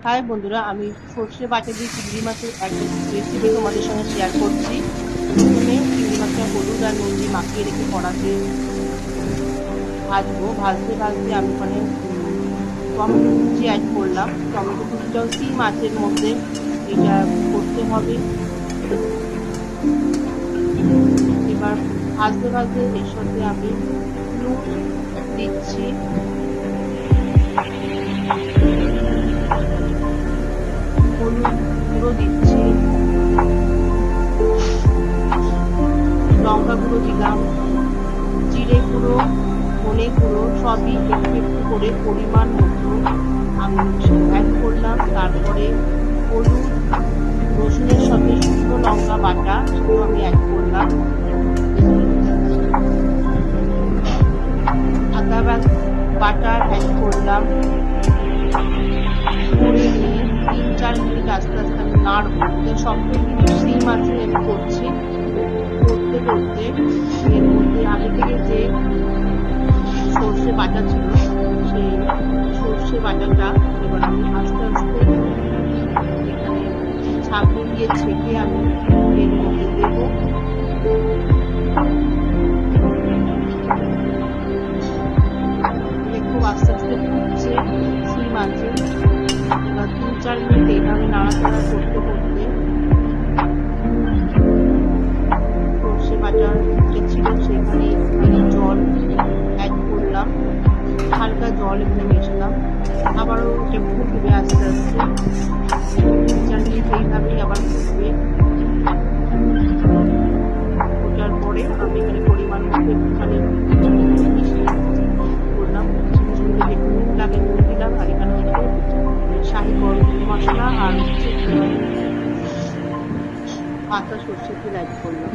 High বন্ধুরা, আমি সর্ষে বাটা দিয়ে চিংড়ি মাছের একটা রেসিপি তোমাদের সঙ্গে শেয়ার করছি। প্রথমে চিংড়ি মাছটা হলুদ আর নুন দিয়ে মাখিয়ে রেখে কড়াতে ভাজবো। ভাজতে ভাজতে আমি ওখানে টমেটো কুচি অ্যাড করলাম। টমেটো কুচিটাও সেই মাছের মধ্যে এটা করতে হবে। এবার ভাজতে ভাজতে এর সাথে আমি নুন দিচ্ছি, হলুদ গুঁড়ো দিচ্ছি, লঙ্কা গুঁড়ো দিলাম, জিরে গুঁড়ো, ধনে গুঁড়ো সবই একটু একটু করে পরিমাণ মতো আমি অ্যাড করলাম। তারপরে হলুদ, রসুনের সঙ্গে শুকনো লঙ্কা বাটা সেটাও আমি অ্যাড করলাম। আদা বাটা অ্যাড করলাম। করে নিয়ে 3-4 মিনিট আস্তে আস্তে আমি নাড়বো। সবটাই কিন্তু সেই মাছে আমি করছি। করতে করতে এর মধ্যে আগে থেকে যে সর্ষে বাটা ছিল সেই সর্ষে বাটাটা এবার আমি আস্তে আস্তে এখানে ছাঁকনি দিয়ে ছেঁকে আমি এর মধ্যে দেবো। খুব আস্তে আস্তে ফুটছে সেই মাছে। এবার 3-4 মিনিট এইভাবে নাড়াচাড়া করতে করতে সর্ষে বাটা যে ছিল সেখানে একটুখানি জল অ্যাড করলাম, হালকা জল এখানে মেশালাম। আবারও এটা ফুটবে আস্তে আস্তে। 3-4 মিনিট এইভাবেই আবার ফুটবে। ফোটার পরে আমি এখানে পরিমাণ মতো একটুখানি করলাম, একটু নুন লাগে নুন দিলাম, আর এখানে হচ্ছে শাহি গরম মশলা আর হচ্ছে কাঁচা সর্ষের তেল অ্যাড করলাম।